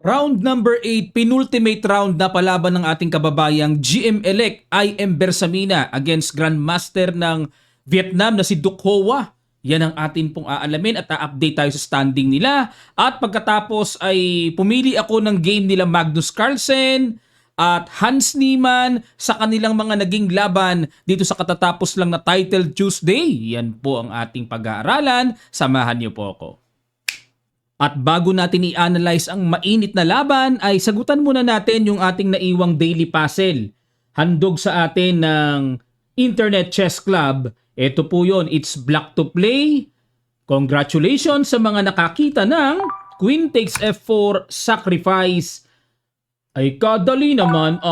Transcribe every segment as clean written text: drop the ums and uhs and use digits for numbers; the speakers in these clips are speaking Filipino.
Round number 8, penultimate round na palaban ng ating kababayang GM-elect IM Bersamina against Grandmaster ng Vietnam na si Duc Hoa. Yan ang atin pong aalamin at a-update tayo sa standing nila. At pagkatapos ay pumili ako ng game nila Magnus Carlsen at Hans Niemann sa kanilang mga naging laban dito sa katatapos lang na Title Tuesday. Yan po ang ating pag-aaralan. Samahan niyo po ako. At bago natin i-analyze ang mainit na laban, ay sagutan muna natin yung ating naiwang daily puzzle. Handog sa atin ng Internet Chess Club. Ito po yun, it's black to play. Congratulations sa mga nakakita ng Queen takes F4, sacrifice. Ay kadali naman,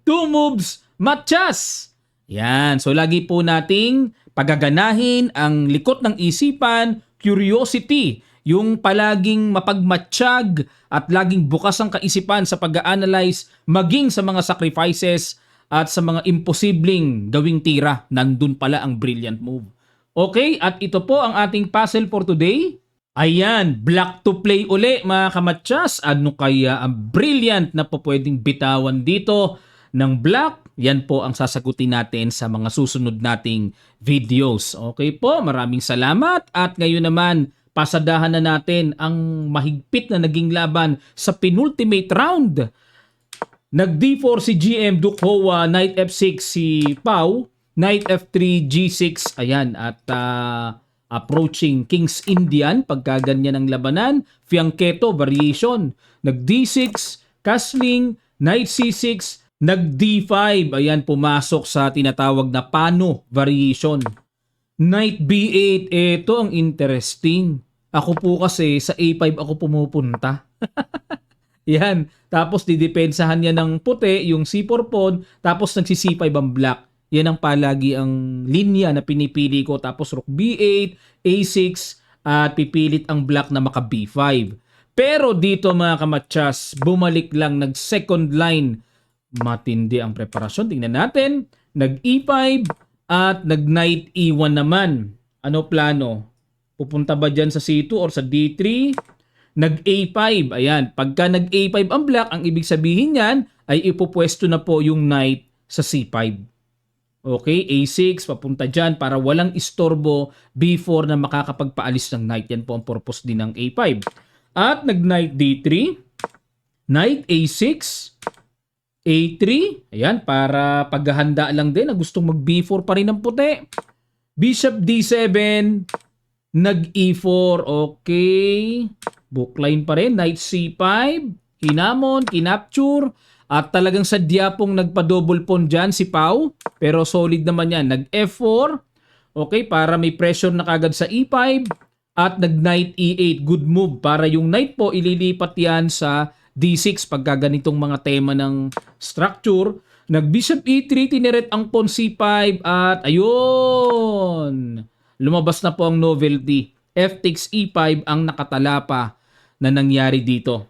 Two moves, matchas. Yan, so lagi po nating pagaganahin ang likot ng isipan, curiosity, yung palaging mapagmatsyag at laging bukas ang kaisipan sa pag-analyze maging sa mga sacrifices at sa mga imposibleng gawing tira. Nandun pala ang brilliant move. Okay, at ito po ang ating puzzle for today. Ayan, black to play uli mga kamatsyas. Ano kaya ang brilliant na po pwedeng bitawan dito ng black? Yan po ang sasagutin natin sa mga susunod nating videos. Okay po, maraming salamat. At ngayon naman, pasadahan na natin ang mahigpit na naging laban sa penultimate round. Nag-D4 si GM Duc Hoa, Knight F6 si Pau, Knight F3, G6. Ayan, at approaching King's Indian, pagka ganyan ang labanan. Fianchetto, variation. Nag-D6, castling, Knight C6, nag-D5, ayan, pumasok sa tinatawag na pano variation. Knight B8, ito ang interesting. Ako po kasi sa A5 ako pumupunta. Yan, tapos didepensahan niya ng puti, yung C4 pawn, tapos nagsi-C5 ang black. Yan ang palagi ang linya na pinipili ko. Tapos rook B8, A6, at pipilit ang black na maka B5. Pero dito mga kamatsas, bumalik lang, nag-second line. Matindi ang preparasyon. Tingnan natin. Nag-E5 at nag-Knight E1 naman. Ano plano? Pupunta ba dyan sa C2 or sa D3? Nag-A5. Ayan. Pagka nag-A5 ang black, ang ibig sabihin yan ay ipupwesto na po yung Knight sa C5. Okay? A6, papunta dyan para walang istorbo B4 na makakapagpaalis ng Knight. Yan po ang purpose din ng A5. At nag-Knight D3. Knight A6. A3, ayan, para paghahanda lang din na gustong mag-B4 pa rin ng puti. Bishop D7, nag-E4, okay. Bookline pa rin, Knight C5, hinamon, kinapture, at talagang sadya pong nagpa-double pawn dyan si Pau, pero solid naman yan. Nag-F4, okay, para may pressure na kagad sa E5, at nag-Knight E8, good move, para yung Knight po ililipat yan sa D6 pagka ganitong mga tema ng structure. Nag-Bishop E3, tineret ang pawn C5 at ayun! Lumabas na po ang novelty. F takes E5 ang nakatalapa na nangyari dito.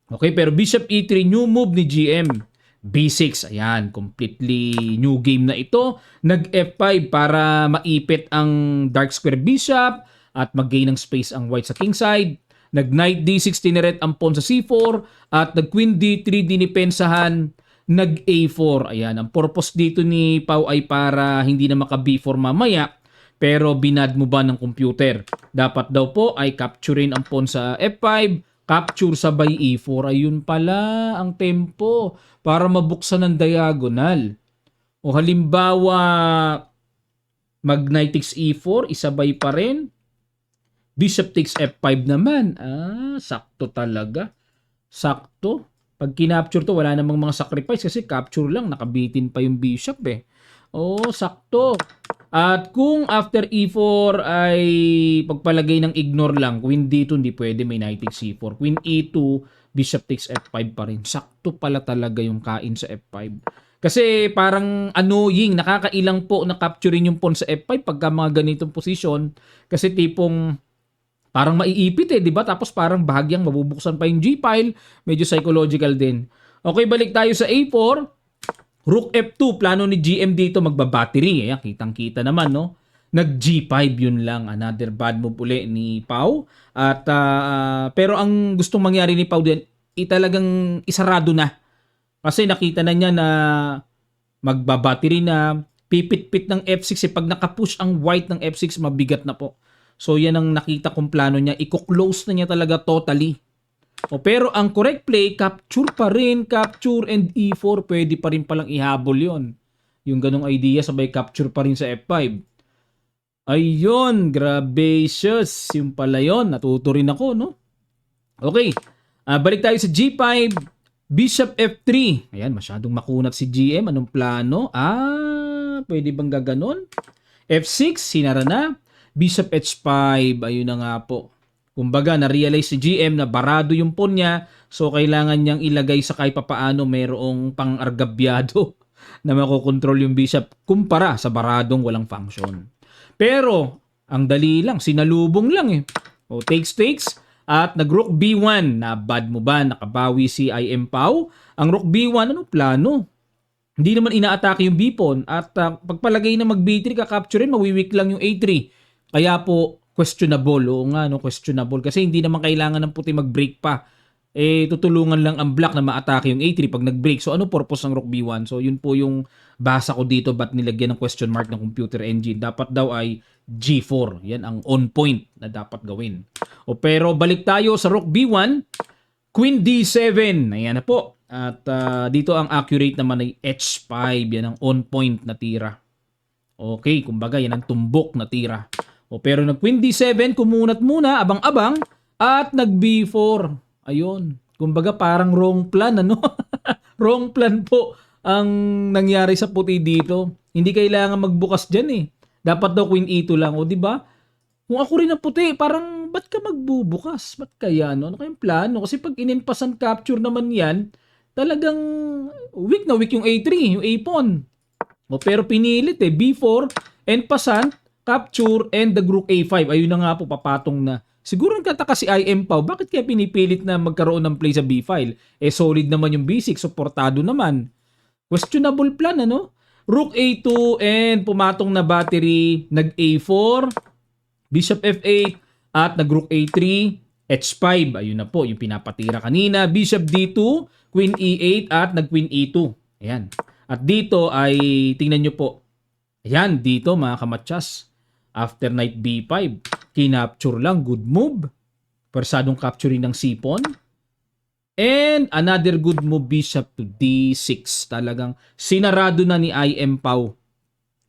Okay, pero Bishop E3, new move ni GM. B6, ayan, completely new game na ito. Nag-F5 para maipit ang dark square bishop at mag-gain ng space ang white sa king side. Nag-Knight D6, tineret ang pawn sa C4 at nag-Queen D3, dinipensahan, nag-A4. Ayan, ang purpose dito ni Pau ay para hindi na maka-B4 mamaya, pero binad mo ba ng computer? Dapat daw po ay capturein ang pawn sa F5, capture sabay E4. Ayun pala ang tempo para mabuksan ng diagonal. O halimbawa, mag-Knight takes E4, isabay pa rin. Bishop takes F5 naman. Sakto talaga. Sakto. Pag kinapture to, wala namang mga sacrifice kasi capture lang. Nakabitin pa yung bishop eh. Sakto. At kung after E4 ay pagpalagay ng ignore lang, Queen D2 hindi pwede, may Knight takes C4. Queen E2, Bishop takes F5 pa rin. Sakto pala talaga yung kain sa F5. Kasi parang annoying, nakakailang po na capturein yung pawn sa F5 pagka mga ganitong position. Kasi tipong parang maiipit di ba? Tapos parang bahagyang mabubuksan pa yung G-file. Medyo psychological din. Okay, balik tayo sa A4. Rook F2, plano ni GM dito magbabattery. Ayan, kitang-kita naman, no? nag G5 yun lang. Another bad move uli ni Pau. At pero ang gustong mangyari ni Pau din, talagang isarado na. Kasi nakita na niya na magbabattery na, pipit-pit ng F6 pag nakapush ang white ng F6 mabigat na po. So yan ang nakita kong plano niya, i-close na niya talaga totally. Pero ang correct play, capture pa rin, capture and E4, pwede pa rin palang ihabol yon. Yung ganong idea, sabay capture pa rin sa F5. Ayun, gracious, yung pala yun, natuto rin ako, no? Okay, balik tayo sa G5, Bishop F3. Ayan, masyadong makunat si GM. Anong plano? Pwede bang gaganon? F6, sinara na. Bishop H5, ayun na nga po. Kumbaga, na-realize si GM na barado yung pawn niya. So, kailangan niyang ilagay sa kahit papaano mayroong pang-argabyado na makokontrol yung bishop kumpara sa baradong walang function. Pero, ang dali lang. Sinalubong lang eh. Takes. At nag-rook B1 na bad mo ba? Nakabawi si IM Pau. Ang rook B1, ano plano? Hindi naman inaatake yung B-pawn. At pagpalagay na mag-B3, kakapturein, mawiwik lang yung A3. Kaya po, questionable. Oo nga, no, questionable. Kasi hindi naman kailangan ng puti mag-break pa. Tutulungan lang ang black na ma-atake yung A3 pag nag-break. So, ano purpose ng rook B1? So, yun po yung basa ko dito. Ba't nilagyan ng question mark ng computer engine? Dapat daw ay G4. Yan ang on point na dapat gawin. Pero balik tayo sa rook B1. Queen D7. Ayan na po. At dito ang accurate naman ay H5. Yan ang on point na tira. Okay, kumbaga yan ang tumbok na tira. Pero nag Queen D7, kumunat muna, abang-abang, at nag B4. Ayun. Kumbaga parang wrong plan, ano? Wrong plan po ang nangyari sa puti dito. Hindi kailangan magbukas dyan eh. Dapat daw Queen E2 lang. O di ba? Kung ako rin ang puti, parang ba't ka magbubukas? Ba't kaya? Ano kayong plano? Kasi pag ininpasan capture naman yan, talagang weak na weak yung A3, yung A-pawn. Pero pinilit eh. B4, enpasan, capture, and the rook A5. Ayun na nga po, papatong na. Siguro nagtataka si IM Pau, bakit kaya pinipilit na magkaroon ng play sa B file? Solid naman yung B6, supportado naman. Questionable plan, ano? Rook A2 and pumatong na battery, nag A4, Bishop F8, at nag Rook A3, H5. Ayun na po, yung pinapatira kanina. Bishop D2, Queen E8, at nag Queen E2. Ayan. At dito ay, tingnan nyo po. Ayan, dito mga kamatsas. After knight B5, kinapture lang, good move. Persadong capturing ng C-pawn. And another good move, bishop to D6. Talagang sinarado na ni IM Pau.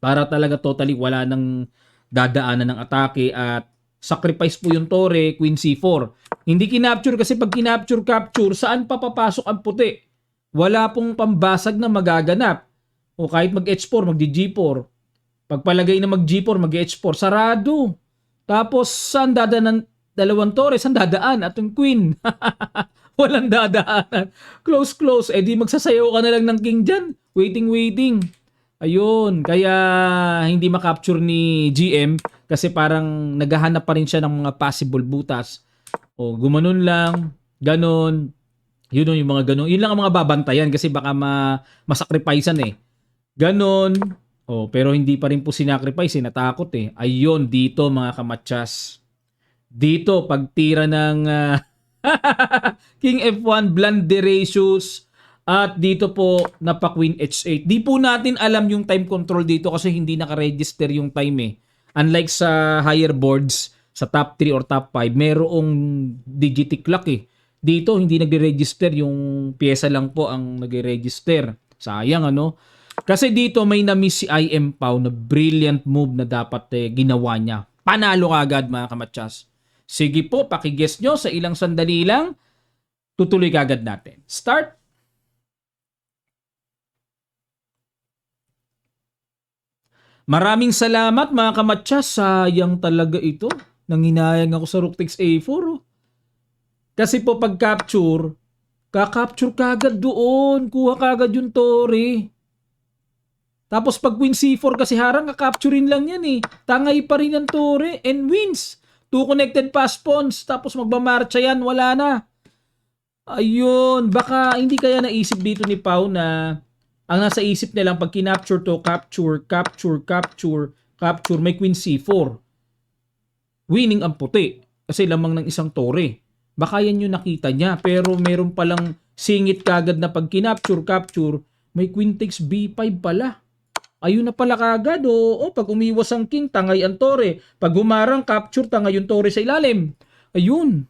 Para talaga totally wala nang dadaanan ng atake at sacrifice po yung tore, Queen C4. Hindi kinapture kasi pag kinapture-capture, saan pa papasok ang puti? Wala pong pambasag na magaganap. O kahit mag-H4, mag-G4. Pagpalagay na mag-G4, mag-H4, sarado. Tapos, saan dadaan ng dalawang tore? Saan dadaan? At yung queen. Walang dadaanan. Close. Di magsasayaw ka na lang ng king dyan. Waiting. Ayun. Kaya, hindi makapture ni GM kasi parang naghahanap pa rin siya ng mga possible butas. Gumanon lang. Ganon. Yun yung mga ganon. Yun lang ang mga babantayan kasi baka masacrificean eh. Ganon. Pero hindi pa rin po sinacrifice, natakot eh. Ayun, dito mga kamatsas. Dito, pagtira ng King F1, blunderacious, at dito po, napa Queen H8. Di po natin alam yung time control dito kasi hindi naka-register yung time eh. Unlike sa higher boards, sa top 3 or top 5, merong digitic clock eh. Dito, hindi nagre-register, yung pyesa lang po ang nagre-register. Sayang ano? Kasi dito may na-miss si IM Pau na brilliant move na dapat ginawa niya. Panalo agad mga kamatsas. Sige po, pakiguess nyo sa ilang sandali lang. Tutuloy agad natin. Start. Maraming salamat mga kamatsas. Sayang talaga ito. Nanginayang ako sa rook takes A4. Kasi po pag capture, kakapture kagad doon. Kuha kagad yung tore. Tapos pag Queen C4 kasi harang, kakapturin lang yan eh. Tangay pa rin ang tore and wins. 2 connected pass pawns. Tapos magmamarcha yan, wala na. Ayun, baka hindi kaya naisip dito ni Pau na ang nasa isip niya lang pag kinapture to, capture, capture, may queen c4. Winning ang puti kasi lamang ng isang tore. Baka yan yung nakita niya, pero meron palang singit kagad na pag kinapture, may queen takes b5 pala. Ayun na pala kagad, pag umiwas ang king, tangay ang tore. Pag humarang, capture, tangay yung tore sa ilalim. Ayun.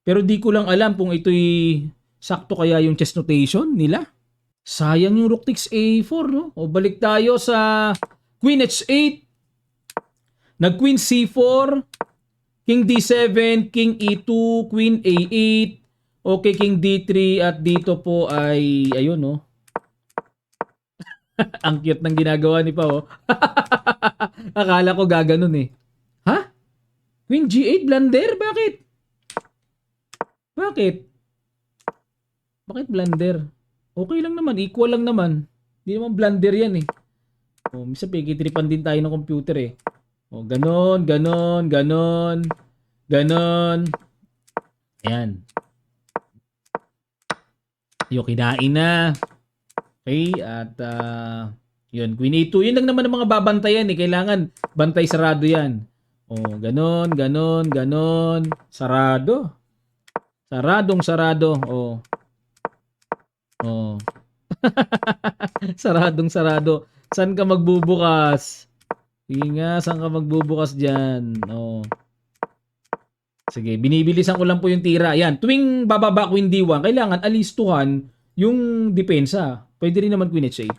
Pero di ko lang alam kung ito'y sakto kaya yung chess notation nila. Sayang yung rook takes a4, no? O balik tayo sa queen h8. Nag queen c4, king d7, king e2, queen a8. Okay, king d3 at dito po ay ayun, no? Ang cute ng ginagawa ni Pao. Akala ko gaganon eh. Ha? Queen G8 blunder? Bakit? Bakit? Bakit blunder? Okay lang naman. Equal lang naman. Hindi naman blunder yan eh. Minsan pikitripan din tayo ng computer eh. Ganon, ganon, ganon. Ganon. Ayan. Yung kinain na. Okay, at yun, Queen A2. Yun lang naman ang mga babantayan eh. Kailangan bantay sarado yan. Ganon, ganon, ganon. Sarado. Saradong sarado. Saradong sarado. Saan ka magbubukas? Sige nga, saan ka magbubukas dyan? Sige, binibilisan ko lang po yung tira. Yan, tuwing bababa Queen D1, kailangan alistuhan yung depensa. Pwede rin naman Queen H8.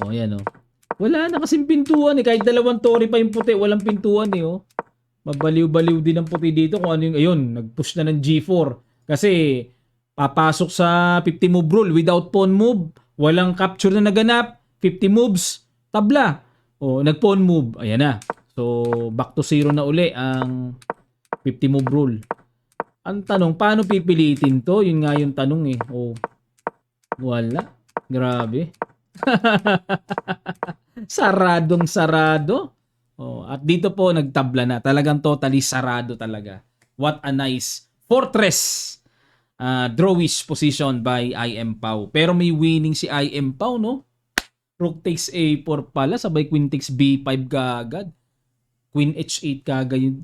Yan Wala na kasing pintuan eh. Kahit dalawang tore pa yung puti, walang pintuan eh Mabaliw-baliw din ang puti dito kung ano yung, ayun, nag-push na ng G4. Kasi, papasok sa 50 move rule without pawn move. Walang capture na naganap. 50 moves, tabla. Nag-pawn move. Ayan na. So, back to 0 na uli ang 50 move rule. Ang tanong, paano pipilitin to? Yun nga yung tanong eh. Wala. Grabe. Saradong sarado. At dito po nagtabla na. Talagang totally sarado talaga. What a nice fortress drawish position by IM Pao. Pero may winning si IM Pao, no? Rook takes A4 pala. Sabay Queen takes B5 kagad. Queen H8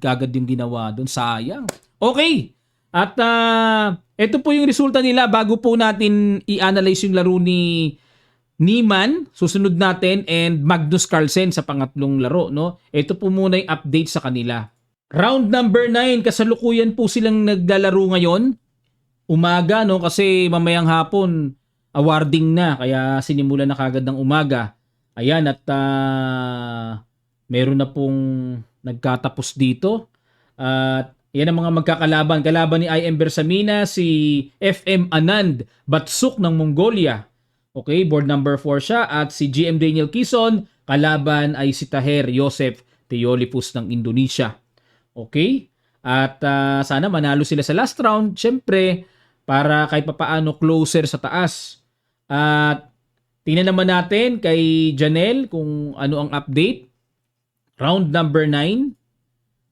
kagad yung ginawa doon. Sayang. Okay. At ito po yung resulta nila bago po natin i-analyze yung laro ni Niemann, susunod natin, and Magnus Carlsen sa pangatlong laro, no? Ito po muna yung update sa kanila. Round number 9, kasalukuyan po silang naglalaro ngayon. Umaga, no? Kasi mamayang hapon, awarding na, kaya sinimulan na kagad ng umaga. Ayan, at meron na pong nagkatapos dito. At yan ang mga magkakalaban. Kalaban ni IM Bersamina, si FM Anand Batsuk ng Mongolia. Okay, board number 4 siya. At si GM Daniel Quezon, kalaban ay si Taher Joseph Teolipus ng Indonesia. Okay? At sana manalo sila sa last round. Siyempre, para kahit papaano closer sa taas. At tingnan naman natin kay Janelle kung ano ang update. Round number 9.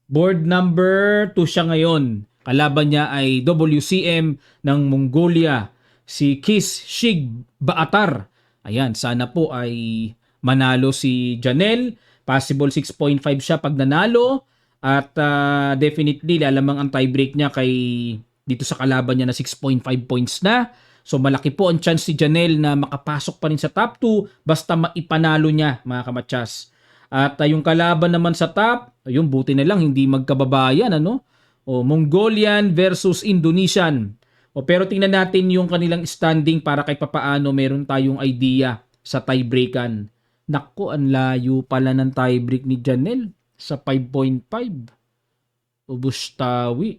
Board number 2 siya ngayon. Kalaban niya ay WCM ng Mongolia, si Kis Shig Baatar. Ayan, sana po ay manalo si Janelle. Possible 6.5 siya pag nanalo. At definitely lalamang ang tiebreak niya kay dito sa kalaban niya na 6.5 points na. So malaki po ang chance si Janelle na makapasok pa rin sa top 2 basta maipanalo niya, mga kamatsas. At yung kalaban naman sa top, ayun, buti na lang hindi magkababayan, Mongolian versus Indonesian. Pero tingnan natin yung kanilang standing para kahit papaano meron tayong idea sa tiebreakan. Naku, ang layo pala ng tiebreak ni Janelle sa 5.5. Bustawi.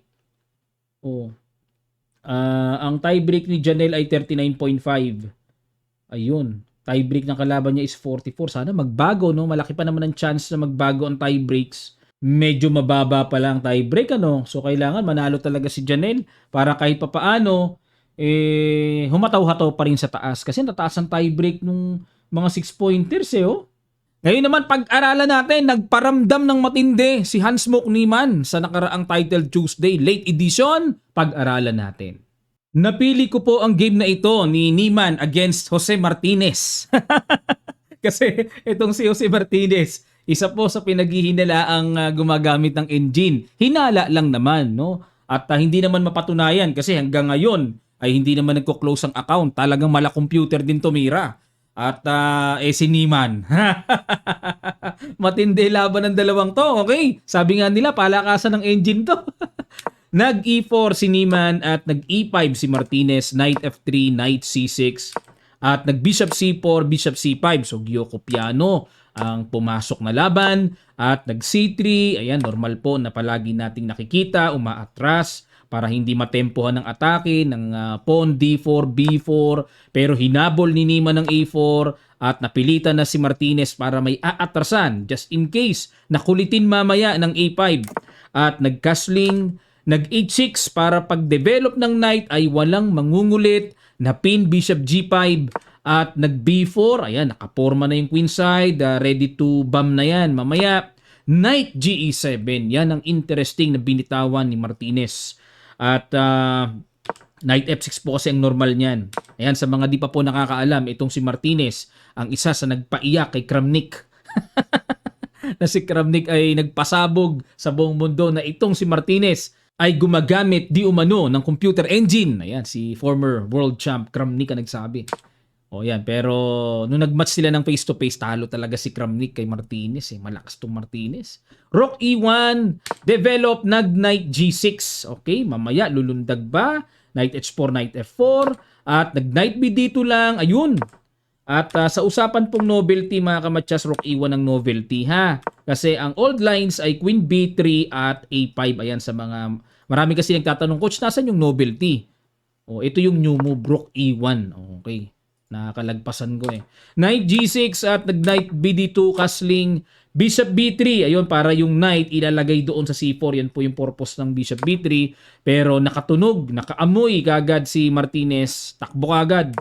Ang tiebreak ni Janelle ay 39.5. Ayun. Tiebreak ng kalaban niya is 44. Sana magbago, no? Malaki pa naman ang chance na magbago ang tiebreaks. Medyo mababa pa lang tiebreak, So, kailangan manalo talaga si Janelle para kahit papaano, humataw-hataw pa rin sa taas. Kasi nataas ang tiebreak nung mga 6-pointers, Ngayon naman, pag-aralan natin, nagparamdam ng matindi si Hans-Mok Niemann sa nakaraang Title Tuesday Late Edition. Pag-aralan natin. Napili ko po ang game na ito ni Niemann against Jose Martinez. Kasi itong si Jose Martinez, isa po sa pinaghihinalaang gumagamit ng engine. Hinala lang naman, no? At hindi naman mapatunayan kasi hanggang ngayon ay hindi naman nagko-close ang account. Talagang mala computer din tumira. At si Niemann. Matindi laban ng dalawang to. Okay, sabi nga nila palakasan ng engine to. Nag E4 si Niemann at nag E5 si Martinez, Knight F3, Knight C6 at nag Bishop C4, Bishop C5. So Gyoko Piano ang pumasok na laban at nag C3. Ayan, normal po na palagi nating nakikita, umaatras para hindi matempohan ng atake ng pawn D4, B4, pero hinabol ni Niemann ng A4 at napilitan na si Martinez para may aatrasan just in case nakulitin mamaya ng A5 at nag-castling, nag-H6 para pag-develop ng knight ay walang mangungulit, na pin Bishop G5 at nag-B4, ayan, nakaporma na yung queenside, ready to bomb na yan mamaya. Knight GE7, yan ang interesting na binitawan ni Martinez. At Knight F6 po kasi ang normal niyan. Ayan, sa mga di pa po nakakaalam, itong si Martinez, ang isa sa nagpaiyak kay Kramnik. Na si Kramnik ay nagpasabog sa buong mundo na itong si Martinez ay gumagamit di umano ng computer engine. Ayan, si former world champ Kramnik ang nagsabi. O yan, pero nung nagmatch sila ng face-to-face, talo talaga si Kramnik kay Martinez. Malakas tong Martinez. Rook E1, develop, nag-Knight G6. Okay, mamaya lulundag ba? Knight H4, Knight F4. At nag-Knight BD2 lang. Ayun. At sa usapan pong novelty, mga kamatsas, Rook E1 ang novelty, ha? Kasi ang old lines ay Queen B3 at A5. Ayan, sa mga... Marami kasi nagtatanong, Coach, nasan yung novelty? O, ito yung new move, Rook E1. Okay. Nakakalagpasan ko eh. Knight G6 at nag-Knight BD2, castling, Bishop B3. Ayun, para yung Knight ilalagay doon sa C4. Yan po yung purpose ng Bishop B3. Pero nakatunog, nakaamoy kagad si Martinez. Takbo kagad.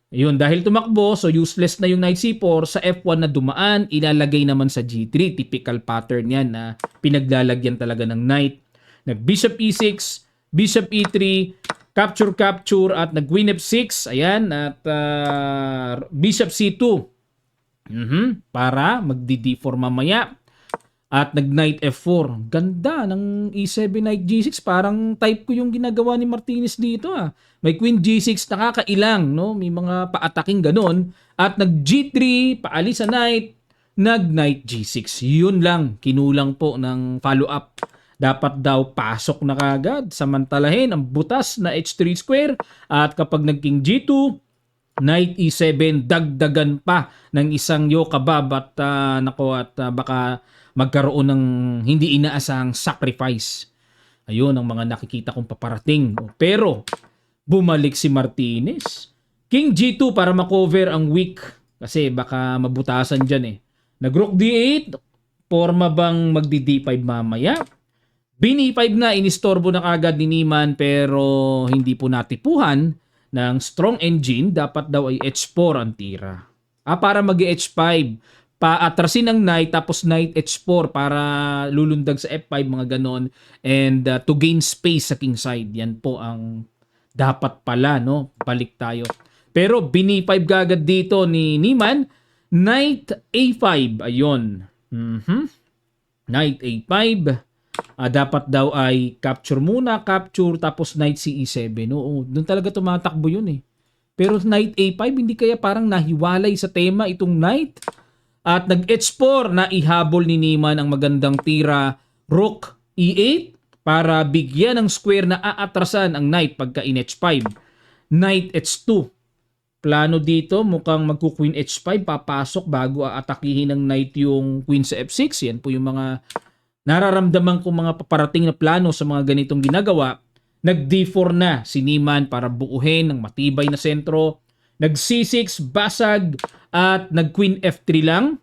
Ayun, dahil tumakbo, so useless na yung Knight C4. Sa F1 na dumaan, ilalagay naman sa G3. Typical pattern yan na pinaglalagyan talaga ng Knight. Nag-Bishop E6, Bishop E3, capture at nag-Queen F6. Ayan, at Bishop C2. Para magdi-D4 mamaya. At nag-Knight F4. Ganda ng E7 Knight G6. Parang type ko yung ginagawa ni Martinez dito. May Queen G6, nakakailang. No? May mga paataking ganon. At nag-G3, paalis sa Knight. Nag-Knight G6. Yun lang. Kinulang po ng follow-up. Dapat daw pasok na kagad. Samantalahin ang butas na H3 square. At kapag nag-King G2, Knight E7, dagdagan pa ng isang yokabab at baka magkaroon ng hindi inaasahang sacrifice. Ayun ang mga nakikita kong paparating. Pero bumalik si Martinez. King G2 para makover ang weak kasi baka mabutasan dyan eh. Nag-Rook D8, forma bang magdi-D5 mamaya? Bin-E5 na, inistorbo na kagad ni Niemann pero hindi po natipuhan ng strong engine. Dapat daw ay H4 ang tira. Para mag-H5, paatrasin ang Knight tapos Knight H4 para lulundag sa F5, mga ganon. And to gain space sa king side. Yan po ang dapat pala, no? Balik tayo. Pero bin-E5 kagad dito ni Niemann. Knight A5, ayun. Knight A5. Dapat daw ay capture muna, capture, tapos Knight CE7. Oo, doon talaga tumatakbo yun eh. Pero Knight A5, hindi kaya parang nahiwalay sa tema itong Knight? At nag-H4 na ihabol ni Niemann ang magandang tira, Rook E8 para bigyan ng square na aatrasan ang Knight pagka in H5. Knight H2. Plano dito, mukhang magku-Queen H5, papasok bago aatakihin ng Knight yung Queen sa F6. Yan po yung mga nararamdaman kong mga paparating na plano sa mga ganitong ginagawa. Nag-D4 na si Niemann para buuhin ng matibay na sentro. Nag-C6, basag, at nag-Queen F3 lang.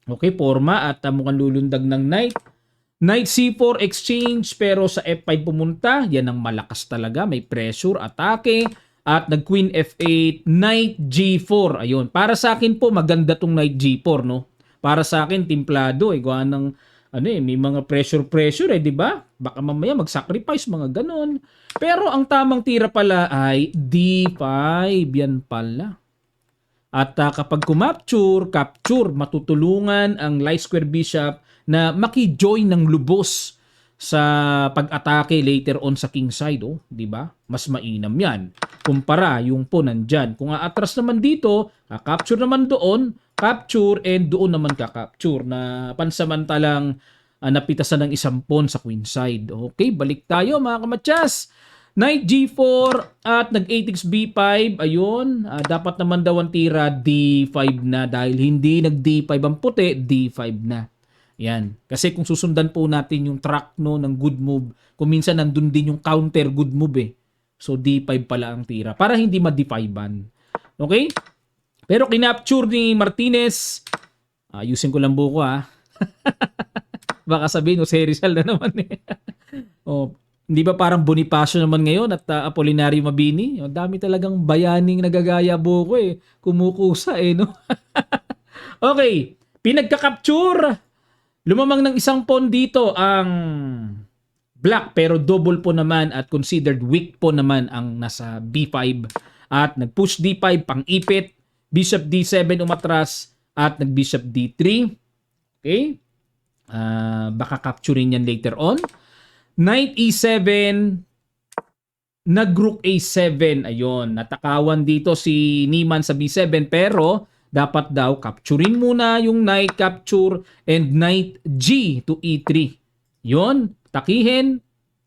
Okay, forma at mukhang lulundag ng Knight. Knight C4 exchange pero sa F5 pumunta. Yan ang malakas talaga. May pressure, atake. At nag-Queen F8, Knight G4. Ayun. Para sa akin po, maganda tong Knight G4, no? Para sa akin, timplado. Gawa ng may mga pressure di ba? Baka mamaya mag-sacrifice, mga ganon. Pero ang tamang tira pala ay D5. Yan pala. At kapag capture, matutulungan ang light square bishop na maki-join ng lubos sa pag-atake later on sa king side, di ba? Mas mainam 'yan. Kumpara yung pawn nandyan. Kung aatras naman dito, capture naman doon, capture and doon naman ka-capture na pansamantalang napitasan ng isang pawn sa queen side. Okay, balik tayo mga kamatsas. Knight G4 at nag-8x B5. Ayun, dapat naman daw ang tira D5 na dahil hindi nag-D5 ang puti, D5 na. Yan. Kasi kung susundan po natin yung track no ng good move, kung minsan nandun din yung counter good move eh. So D5 pala ang tira para hindi ma-D5an. Okay? Pero kinapture ni Martinez. Ayusin ko lang buko ha. Baka sabihin, si Rizal na naman eh. Hindi ba parang Bonifacio naman ngayon at Apolinario Mabini? Dami talagang bayaning nagagaya buko eh. Kumukusa eh, no? Okay. Pinagka-capture. Lumamang ng isang pawn dito ang black pero double po naman at considered weak po naman ang nasa B5. At nag-push D5 pang-ipit. Bishop D7 umatras at nag-bishop D3. Okay? Baka capturing yan later on. Knight E7, nag-rook A7. Ayun, natakawan dito si Niemann sa B7 pero dapat daw capturein muna yung knight capture and knight G to E3. Yun, takihin.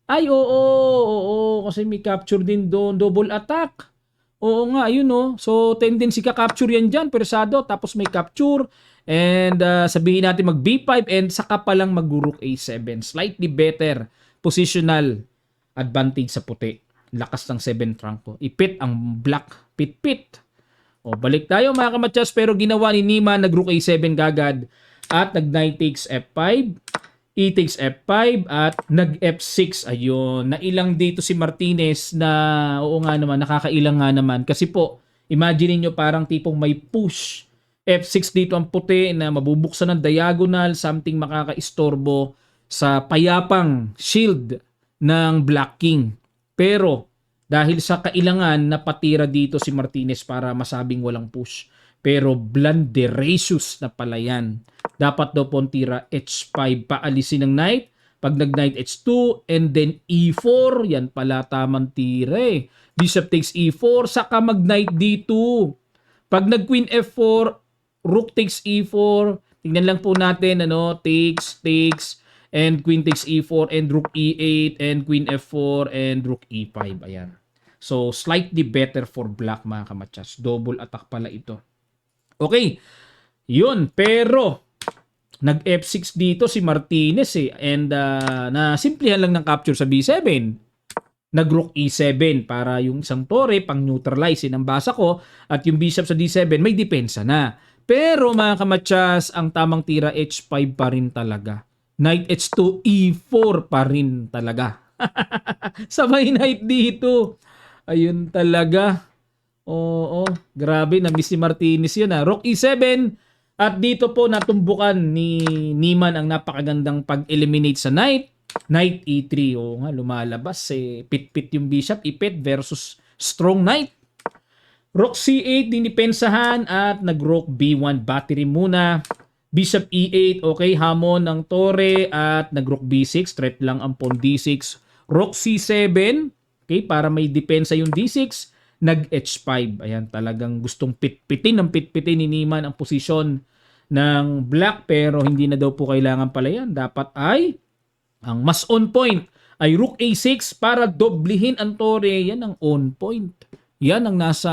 Ay, oo, kasi may capture din doon, double attack. Oo nga, ayun no. So, tendency ka capture yan dyan, persado, tapos may capture. And sabihin natin mag B5 and saka pa lang mag-rook A7. Slightly better positional advantage sa puti. Lakas ng 7 Franco. Ipit ang black. Pit-pit. Balik tayo mga kamatsas. Pero ginawa ni Niemann, nag-rook A7 gagad. At nag-knight takes F5. E takes F5. At nag-F6. Ayun. Nailang dito si Martinez na oo nga naman, nakakailang nga naman. Kasi po, imagine niyo parang tipong may push. F6 dito ang puti na mabubuksan ng diagonal. Something makakaistorbo sa payapang shield ng Black King. Pero dahil sa kailangan napatira dito si Martinez para masabing walang push. Pero blunderacious na pala yan. Dapat daw po tira H5 paalisin ng knight. Pag nag-knight H2 and then E4, yan pala tamang tira eh. Bishop takes E4, saka mag-knight D2. Pag nag-queen F4, rook takes E4. Tingnan lang po natin, takes, and queen takes E4 and rook E8 and queen F4 and rook E5. Ayan. So, slightly better for black mga kamatsas. Double attack pala ito. Okay. Yun. Pero, nag-F6 dito si Martinez eh. And nasimplihan lang ng capture sa B7. Nag-rook E7 para yung isang tore pang neutralize ang basa ko. At yung bishop sa D7 may depensa na. Pero mga kamatsas, ang tamang tira H5 pa rin talaga. Knight H2, E4 pa rin talaga. Sabay knight dito. Ayun talaga. Oo, grabe. Na-miss ni Martinez yun. Rook E7. At dito po natumbukan ni Niemann ang napakagandang pag-eliminate sa knight. Knight E3. Oo nga, lumalabas. Pit-pit yung bishop. Ipit versus strong knight. Rook C8, dinipensahan. At nag-rook B1 battery muna. Bishop E8, okay, hamon ng tore at nag-rook B6, threat lang ang pawn D6. Rook C7, okay, para may depensa yung D6, nag-H5. Ayan, talagang gustong pitpitin ni Niemann ang posisyon ng black pero hindi na daw po kailangan pala yan. Dapat ay, ang mas on point ay rook A6 para doblihin ang tore. Yan ang on point. Yan ang nasa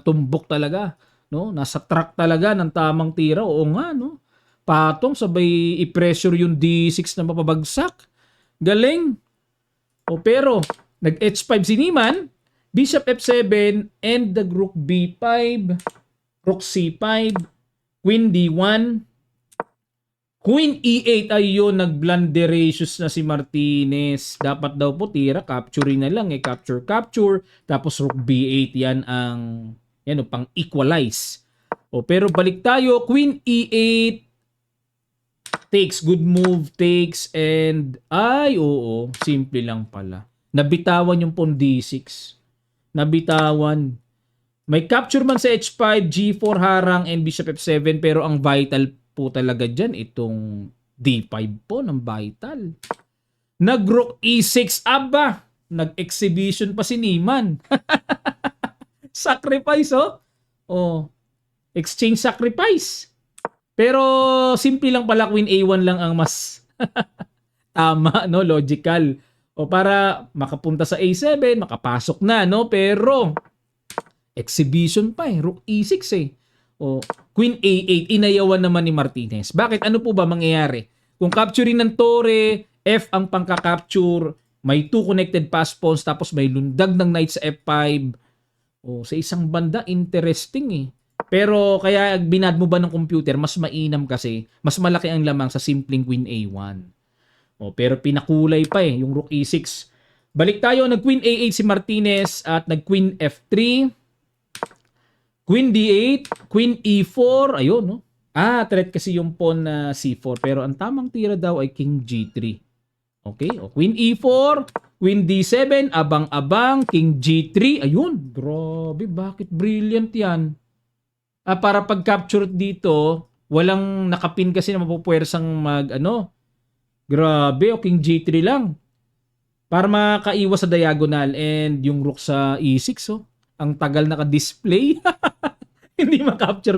tumbok talaga. No? Nasa track talaga ng tamang tira. Oo nga, no? Patong, sabay i-pressure yung D6 na mapabagsak. Galing. Pero, nag-H5 si Niemann, Bishop F7, and the rook B5, rook C5, Queen D1, Queen E8, ayun, nag-blunderacious na si Martinez. Dapat daw po tira, capturing na lang, capture. Tapos rook B8, yan ang, pang-equalize. Pero balik tayo, Queen E8, takes, good move, takes, and simple lang pala. Nabitawan yung pawn D6. Nabitawan. May capture man sa H5, G4 harang, and Bishop F7, pero ang vital po talaga dyan, itong D5 po ng vital. Nag-rook E6, aba! Nag-exhibition pa si Niemann. Sacrifice, oh. Oh, exchange sacrifice. Pero simple lang pala, Queen A1 lang ang mas tama, no? Logical. O para makapunta sa A7, makapasok na, no? Pero exhibition pa eh. Rook E6 eh. O Queen A8, inayawan naman ni Martinez. Bakit? Ano po ba mangyayari? Kung capturing ng Torre, F ang pangka-capture, may 2 connected pass pawns, tapos may lundag ng knight sa F5. O sa isang banda, interesting eh. Pero kaya binad mo ba ng computer, mas mainam kasi, mas malaki ang lamang sa simpleng Queen A1. O, pero pinakulay pa eh, yung Rook E6. Balik tayo, nag-Queen A8 si Martinez at nag-Queen F3. Queen D8, Queen E4, ayun no. Threat kasi yung pawn na C4, pero ang tamang tira daw ay King G3. Okay, o Queen E4, Queen D7, abang-abang, King G3, ayun. Grabe, bakit brilliant yan? Para pag-capture dito, walang nakapin kasi na mapupwersang grabe, o King G3 lang. Para makaiwas sa diagonal and yung rook sa E6, oh. Ang tagal naka-display. Hindi ma-capture.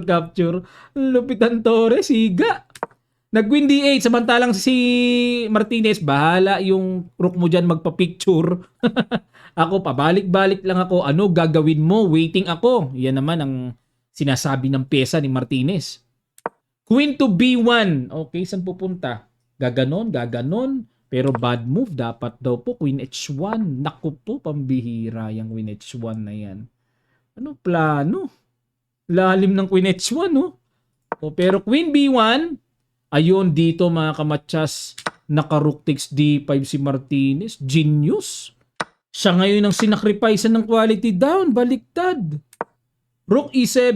Lupitan Torre, siga. Nag-Queen D8, samantalang si Martinez, bahala yung rook mo dyan magpa-picture. Ako, pabalik-balik lang ako. Ano gagawin mo? Waiting ako. Yan naman ang sinasabi ng pyesa ni Martinez. Queen to B1. Okay, saan pupunta? Gaganon. Pero bad move. Dapat daw po Queen H1. Naku po, pambihira yung Queen H1 na yan. Ano plano? Lalim ng Queen H1, no? Pero Queen B1, ayun dito mga kamatsas, naka-rook takes D5 si Martinez. Genius. Siya ngayon ang sinakripisan ng quality down. Baliktad. Rook E7,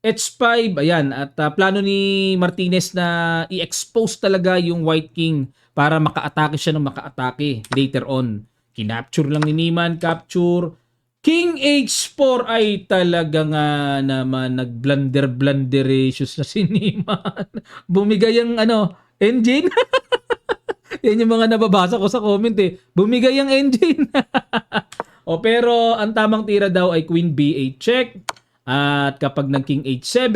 H5, ayan. At plano ni Martinez na i-expose talaga yung White King para maka-atake siya ng maka-atake later on. Kinapture lang ni Niemann, capture. King H4 ay talaga nga naman nag-blunder-blunderatious na si Niemann. Bumigay ang engine. Yan yung mga nababasa ko sa comment eh. Bumigay ang engine. Pero ang tamang tira daw ay Queen B8 check. At kapag nag King H7,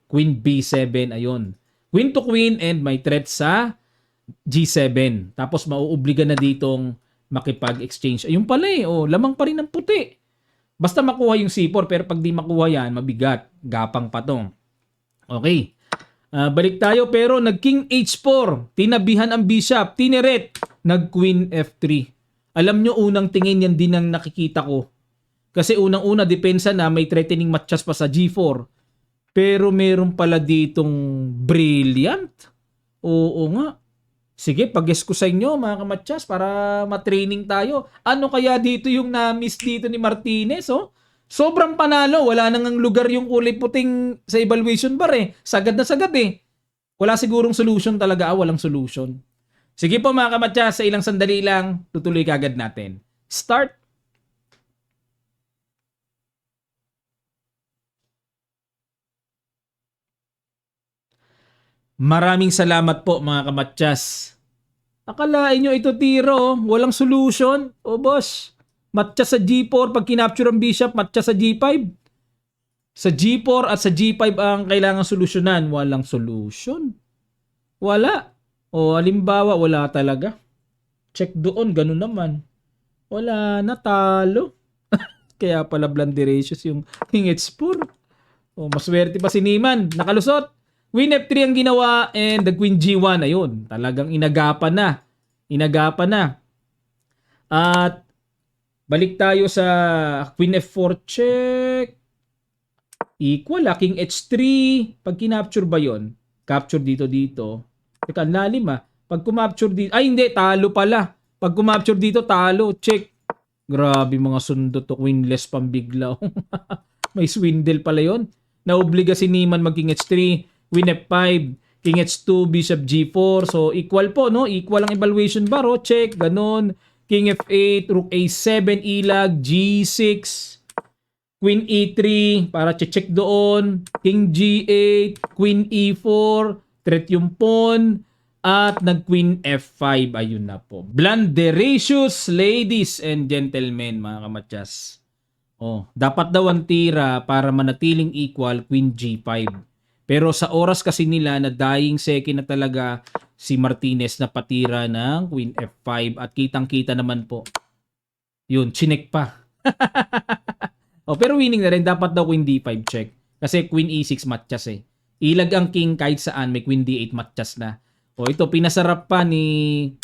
Queen B7, ayun. Queen to Queen and may threat sa G7. Tapos mauobliga na ditong makipag-exchange. Ayun pala eh, lamang pa rin ng puti. Basta makuha yung C4, pero pag di makuha yan, mabigat. Gapang pa to. Okay. Balik tayo, pero nag-King H4. Tinabihan ang bishop. Tineret. Nag-Queen F3. Alam nyo, unang tingin yan din ang nakikita ko. Kasi unang-una, depensa na may threatening matches pa sa G4. Pero meron pala ditong brilliant. Oo nga. Sige, pag-guess ko sa inyo mga kamatsas para matraining tayo. Ano kaya dito yung na-miss dito ni Martinez, oh? Sobrang panalo. Wala nang lugar yung kulay puting sa evaluation bar eh. Sagad na sagad eh. Wala sigurong solution talaga. Walang solution. Sige po mga kamatsas, sa ilang sandali lang, tutuloy kagad natin. Start. Maraming salamat po mga kamatsas. Akalain nyo ito tiro, walang solution. Boss, matcha sa G4 pag kinapture ang bishop, matcha sa G5. Sa G4 at sa G5 ang kailangan solusyonan. Walang solution. Wala. Halimbawa, wala talaga. Check doon, ganun naman. Wala, natalo. Kaya pala blunderatious yung King H4. Maswerte pa si Niemann. Nakalusot. Queen F3 ang ginawa and the Queen G1. Ayun, talagang inagapan na. At balik tayo sa Queen F4 check. Equal King H3. Pag kinapture ba yon? Capture dito. Teka, lalim Pag kumapture dito, ay hindi, talo pala. Pag kumapture dito, talo. Check. Grabe mga sundot to. Queenless pambiglaw. May swindle pala yon. Naobliga si Niemann mag King H3. Queen F5, King H2, Bishop G4. So, equal po, no? Equal ang evaluation bar, check, ganon. King F8, Rook A7, ilag, G6. Queen E3 para check doon, King G8, Queen E4, threat yung pawn, at nag-Queen F5. Ayun na po. Blunderacious ladies and gentlemen, mga kamatyas. Oh, dapat daw ang tira para manatiling equal Queen G5. Pero sa oras kasi nila na dying second na talaga si Martinez na patira ng Queen F5 at kitang-kita naman po. Yun, chinek pa. Oh, pero winning na rin. Dapat daw Queen D5 check. Kasi Queen E6 matchas eh. Ilag ang King kahit saan. May Queen D8 matchas na. O ito, pinasarap pa ni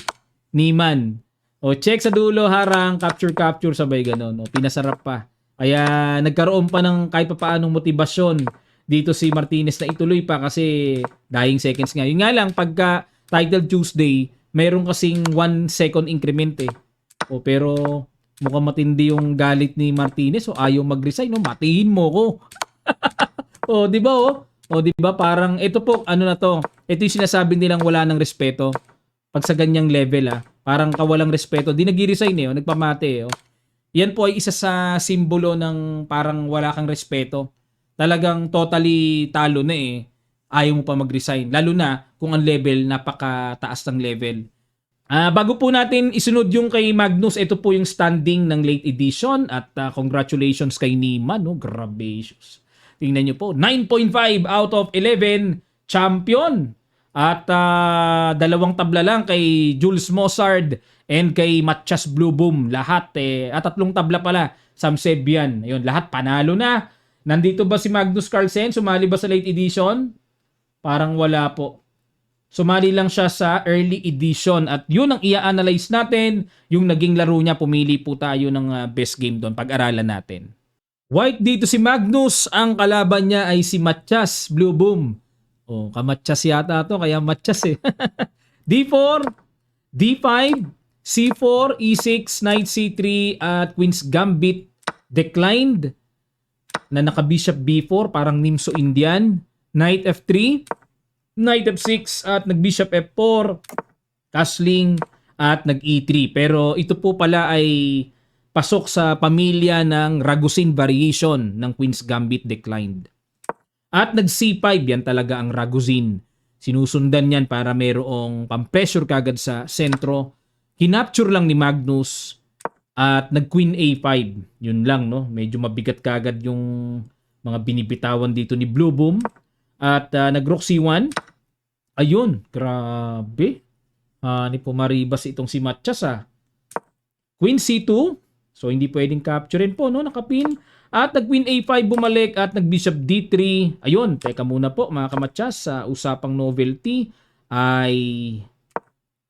Niman. O check sa dulo, harang, capture, sabay ganun. O pinasarap pa. Kaya nagkaroon pa ng kahit pa paanong motibasyon dito si Martinez na ituloy pa kasi dying seconds nga. Yun nga lang, pagka Title Tuesday, mayroon kasing 1 second increment eh. O pero mukhang matindi yung galit ni Martinez. O ayaw mag-resign. No? Matiin mo ko. O di ba oh? O di ba parang ito po ano na to. Ito yung sinasabi nilang wala ng respeto. Pag sa ganyang level parang kawalang respeto. Di nag-resign eh. Nagpamate eh. Yan po ay isa sa simbolo ng parang wala kang respeto. Talagang totally talo na eh. Ayaw mo pa mag-resign. Lalo na kung ang level napakataas ng level. Bago po natin isunod yung kay Magnus, ito po yung standing ng late edition at congratulations kay Niman, no? Gracious. Tingnan nyo po, 9.5 out of 11 champion. At dalawang tabla lang kay Jules Mozart and kay Matchas Blue Boom. Lahat at tatlong tabla pala, Sam Sebian. Ayun, lahat panalo na. Nandito ba si Magnus Carlsen? Sumali ba sa late edition? Parang wala po. Sumali lang siya sa early edition at yun ang i-analyze natin. Yung naging laro niya, pumili po tayo ng best game doon. Pag-aralan natin. White dito si Magnus. Ang kalaban niya ay si Matchas Blue Boom. Oh, kamatchas yata to kaya matchas eh. D4, D5, C4, E6, Knight C3 at Queen's Gambit declined na naka-Bishop B4 parang Nimso Indian. Knight F3, Knight F6 at nag-Bishop F4, castling at nag-E3. Pero ito po pala ay pasok sa pamilya ng Ragusin variation ng Queen's Gambit declined. At nag-C5, yan talaga ang Ragusin. Sinusundan yan para mayroong pang-pressure kagad sa sentro. Kinapture lang ni Magnus at nag-Queen A5. Yun lang, no? Medyo mabigat kagad yung mga binibitawan dito ni Blue Boom. At nag-Rook C1. Ayun, grabe. Ni pumaribas itong si Matchas Queen C2. So hindi pwedeng capturein po, no? Nakapin. At nag-Queen A5 bumalik at nag-Bishop D3. Ayun, teka muna po mga kamatsas. Sa usapang novelty ay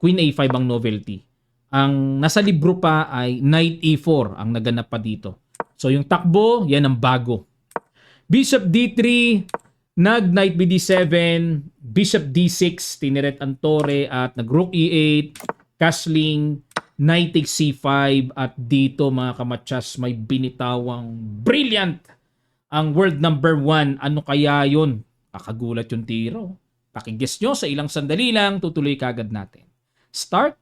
Queen A5 ang novelty. Ang nasa libro pa ay Knight E4 ang naganap pa dito. So yung takbo, yan ang bago. Bishop D3, nag-Knight BD7, Bishop D6, tiniret ang tore at nag-Rook E8, castling, Knight takes C5 at dito mga kamatsas may binitawang brilliant ang world number 1. Ano kaya yun? Kakagulat yung tiro. Pakiguess nyo sa ilang sandali lang, tutuloy kagad natin. Start.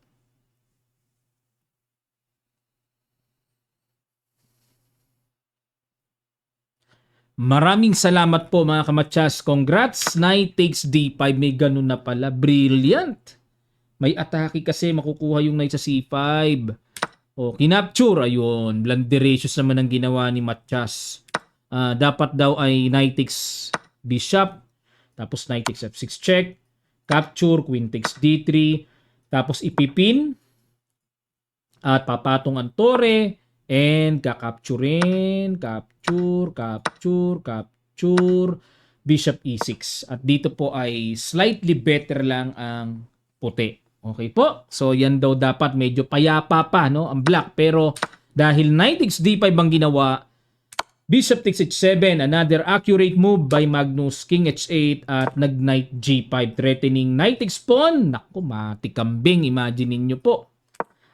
Maraming salamat po mga kamatsas. Congrats. Knight takes D5. May ganun na pala. Brilliant. May atake kasi makukuha yung knight sa C5. O, kinapture. Ayun. Blunderacious naman ang ginawa ni Matchas. Dapat daw ay knight takes bishop. Tapos knight takes F6 check. Capture. Queen takes D3. Tapos ipipin. At papatong ang tore. And kakapturin. Capture. Bishop E6. At dito po ay slightly better lang ang puti. Okay po. So yan daw dapat medyo payapa pa no ang black pero dahil knight takes D5 ang ginawa, Bishop takes H7, another accurate move by Magnus, King H8 at nag-Knight G5 threatening knight takes pawn. Naku, matikambing, imagine niyo po.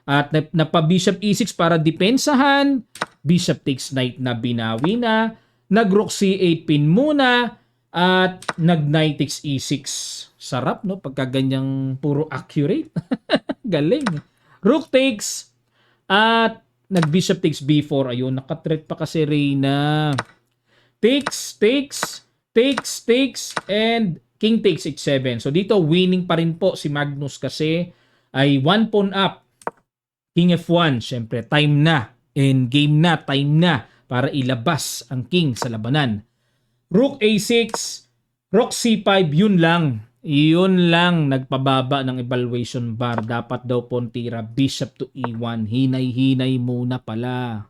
At napa-Bishop E6 para depensahan, Bishop takes knight na binawi na, nag-Rook C8 pin muna at nag-Knight takes E6. Sarap, no? Pagka ganyang puro accurate. Galing. Rook takes at nag-bishop takes b4. Ayun, nakatreat pa kasi Reyna. Takes, and king takes h7. So dito, winning pa rin po si Magnus kasi ay 1 pawn up. King f1, syempre, time na. And game na, time na para ilabas ang king sa labanan. Rook a6, rook c5, yun lang. Yun lang nagpababa ng evaluation bar. Dapat daw pawn tira, bishop to e1. Hinay-hinay muna pala.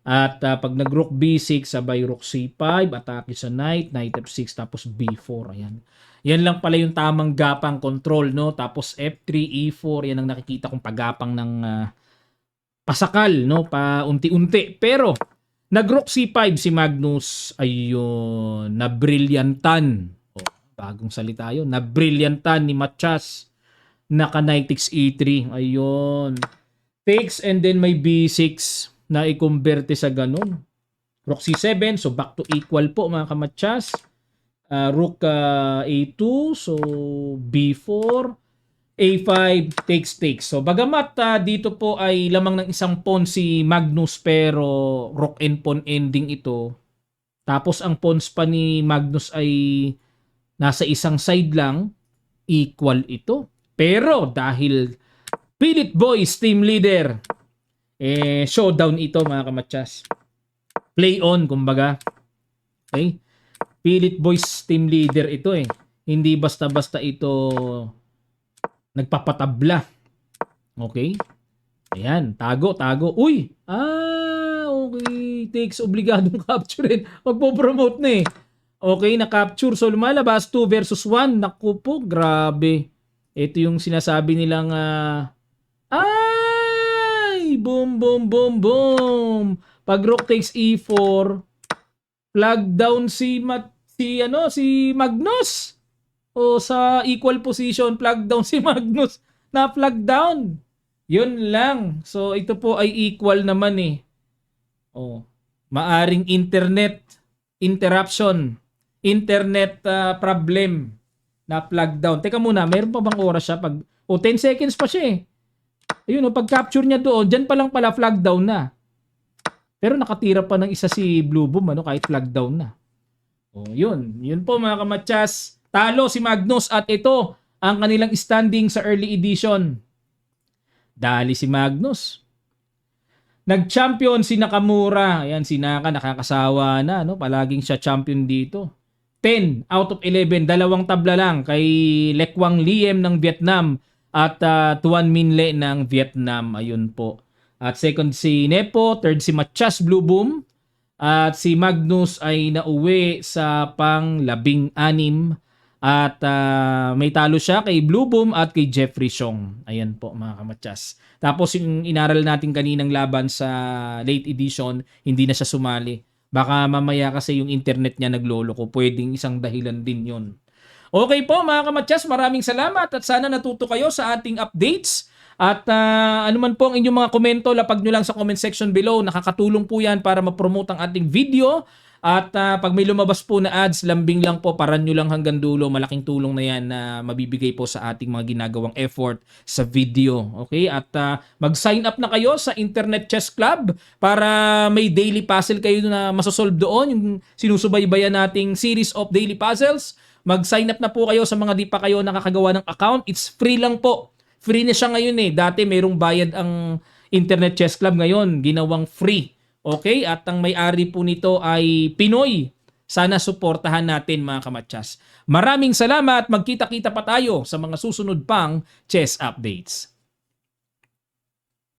At pag nag-rook b6, sabay rook c5, atake sa knight, knight f6, tapos b4. Ayan. Yan lang pala yung tamang gapang control, no? Tapos f3, e4, yan ang nakikita kong pagapang ng pasakal, no? Paunti-unti. Pero, nag-rook c5 si Magnus, ayun, na-brilliantan. Bagong salita yun. Na-brilliantan ni Matias. Naka-knight takes e3. Ayun. Takes and then may b6 na i-converte sa ganun. Rook c7. So, back to equal po mga kamatyas. Rook a2. So, b4. a5. Takes. So, bagamat dito po ay lamang ng isang pawn si Magnus pero rook and pawn ending ito. Tapos, ang pawns pa ni Magnus ay nasa isang side lang, equal ito. Pero dahil Pilit Boys team leader, showdown ito mga kamatyas. Play on, kumbaga. Okay? Pilit Boys team leader ito eh. Hindi basta-basta ito nagpapatabla. Okay? Ayan, tago. Uy! Okay. Takes obligadong capture. Magpo-promote na eh. Okay, na-capture. So, lumalabas 2 versus 1. Naku po, grabe. Ito yung sinasabi nilang boom. Pag rook takes e4, flag down si Magnus. O sa equal position, flag down si Magnus. Na flag down. Yun lang. So, ito po ay equal naman eh. Oh, maaring internet interruption. Internet problem na flag down. Teka muna, mayroon pa bang oras siya? 10 seconds pa siya eh. Ayun, pag capture niya doon, dyan pa lang pala flag down na. Pero nakatira pa ng isa si Blue Boom, kahit flag down na. Yun po mga kamatyas. Talo si Magnus at ito ang kanilang standing sa early edition. Dali si Magnus. Nag-champion si Nakamura. Ayan, si Naka nakakasawa na. Palaging siya champion dito. 10 out of 11, dalawang tabla lang kay Lekwang Liem ng Vietnam at Tuan Minh Le ng Vietnam. Ayun po. At second si Nepo, third si Matias Blue Boom, at si Magnus ay nauwi sa pang-16 at may talo siya kay Blue Boom at kay Jeffrey Song. Ayan po mga kamatyas. Tapos yung inaral natin kaninang laban sa late edition, hindi na siya sumali. Baka mamaya kasi yung internet niya nagloloko. Pwedeng isang dahilan din yon. Okay po mga kamatyas, maraming salamat at sana natuto kayo sa ating updates. At anuman po ang inyong mga komento, lapag nyo lang sa comment section below. Nakakatulong po yan para ma-promote ang ating video. At pag may lumabas po na ads, lambing lang po, paran nyo lang hanggang dulo. Malaking tulong na yan na mabibigay po sa ating mga ginagawang effort sa video. Okay? At mag-sign up na kayo sa Internet Chess Club para may daily puzzle kayo na masosolve doon. Yung sinusubaybayan nating series of daily puzzles. Mag-sign up na po kayo sa mga di pa kayo nakakagawa ng account. It's free lang po. Free na siya ngayon eh. Dati mayroong bayad ang Internet Chess Club, ngayon ginawang free. Okay? At ang may-ari po nito ay Pinoy. Sana suportahan natin mga kamatyas. Maraming salamat. Magkita-kita pa tayo sa mga susunod pang chess updates.